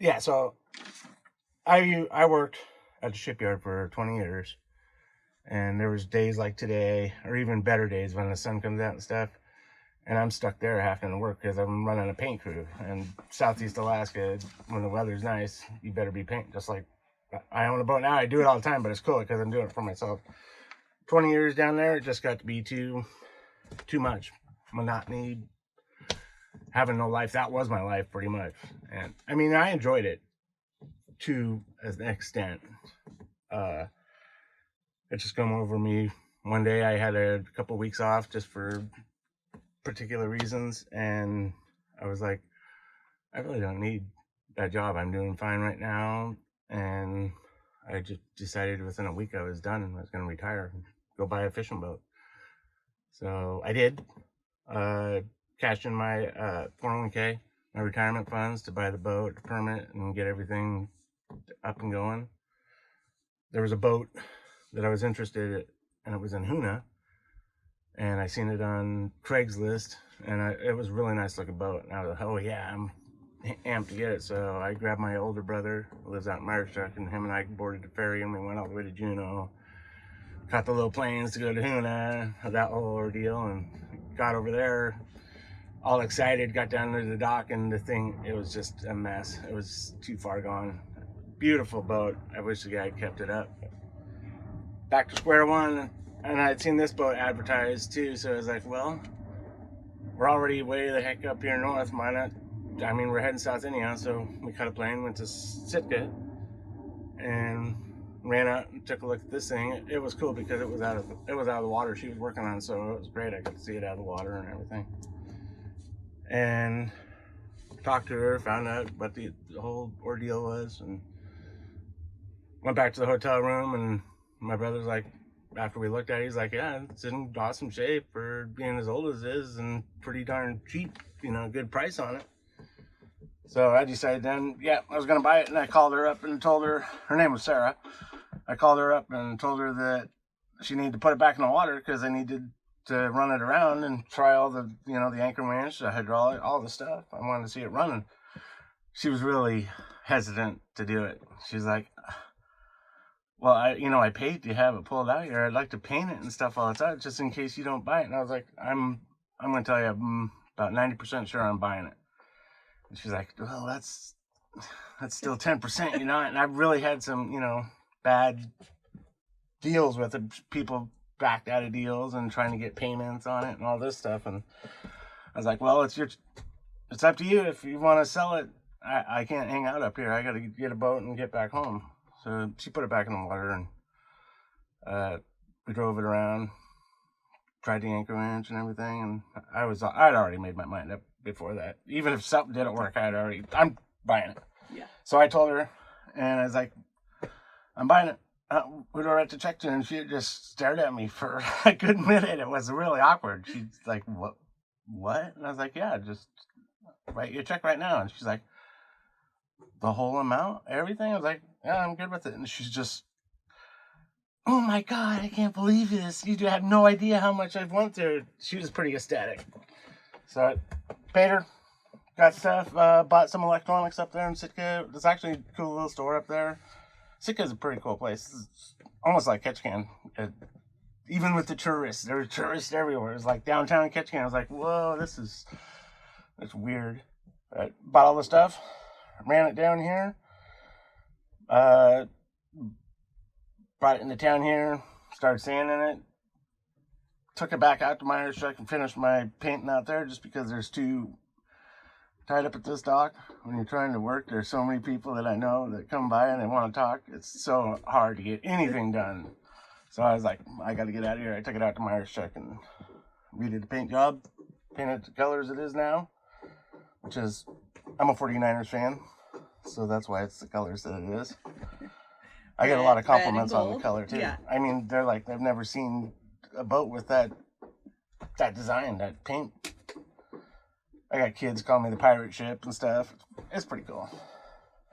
Yeah, so I worked at the shipyard for 20 years, and there was days like today, or even better days when the sun comes out and stuff, and I'm stuck there having to work because I'm running a paint crew. And Southeast Alaska, when the weather's nice, you better be painting. Just like I own a boat now, I do it all the time, but it's cool because I'm doing it for myself. 20 years down there, it just got to be too much monotony, having no life. That was my life pretty much. And I mean, I enjoyed it to an extent. It just come over me one day. I had a couple weeks off just for particular reasons, and I was like, I really don't need that job. I'm doing fine right now. And I just decided within a week I was done and I was going to retire and go buy a fishing boat. So I did. Cashed in my 401k, my retirement funds, to buy the boat, the permit, and get everything up and going. There was a boat that I was interested in, and it was in Hoona, and I seen it on Craigslist, and it was a really nice looking boat, and I was like, oh yeah, I'm amped to get it. So I grabbed my older brother, who lives out in Meyers Chuck, and him and I boarded the ferry, and we went all the way to Juneau, caught the little planes to go to Hoona, that whole ordeal, and got over there all excited, got down to the dock, and the thing, it was just a mess. It was too far gone. Beautiful boat. I wish the guy had kept it up. Back to square one, and I'd seen this boat advertised too, so I was like, well, we're already way the heck up here north, why not? I mean, we're heading south anyhow, so we caught a plane, went to Sitka, and ran out and took a look at this thing. It was cool because it was out of the water she was working on, so it was great. I got to see it out of the water and everything. And talked to her, found out what the whole ordeal was, and went back to the hotel room. And my brother's like, after we looked at it, he's like, yeah, it's in awesome shape for being as old as it is, and pretty darn cheap, good price on it. So I decided then, yeah, I was going to buy it. And I called her up and told her, her name was Sarah. I called her up and told her that she needed to put it back in the water because I needed to run it around and try all the, the anchor winch, the hydraulic, all the stuff. I wanted to see it running. She was really hesitant to do it. She's like, well, I paid to have it pulled out here. I'd like to paint it and stuff all the time, just in case you don't buy it. And I was like, I'm going to tell you, I'm about 90% sure I'm buying it. And she's like, well, that's still 10%, And I've really had some, bad deals with it. People backed out of deals and trying to get payments on it and all this stuff. And I was like, well, it's up to you. If you want to sell it, I can't hang out up here. I got to get a boat and get back home. So she put it back in the water, and we drove it around, tried the anchor winch and everything. And I'd already made my mind up before that. Even if something didn't work, I'm buying it. Yeah. So I told her, and I was like, I'm buying it. We were at the check-in, and she just stared at me for a good minute. It was really awkward. She's like, what? And I was like, yeah, just write your check right now. And she's like, the whole amount, everything? I was like, yeah, I'm good with it. And she's just, oh my God, I can't believe this. You have no idea how much I've went through. She was pretty ecstatic. So I paid her, got stuff, bought some electronics up there in Sitka. There's actually a cool little store up there. Sitka's a pretty cool place. It's almost like Ketchikan. Even with the tourists, there were tourists everywhere. It was like downtown Ketchikan. I was like, whoa, that's weird. Bought all the stuff, ran it down here, brought it into town here, started sanding it, took it back out to Meyers Chuck and finished my painting out there just because there's too tied up at this dock. When you're trying to work, there's so many people that I know that come by and they want to talk. It's so hard to get anything done. So I was like, I got to get out of here. I took it out to Meyers Chuck and redid the paint job, painted the colors it is now, which is, I'm a 49ers fan, so that's why it's the colors that it is. I get a lot of compliments on the color too. Yeah. I mean, they're like, they've never seen a boat with that design, that paint. I got kids calling me the pirate ship and stuff. It's pretty cool.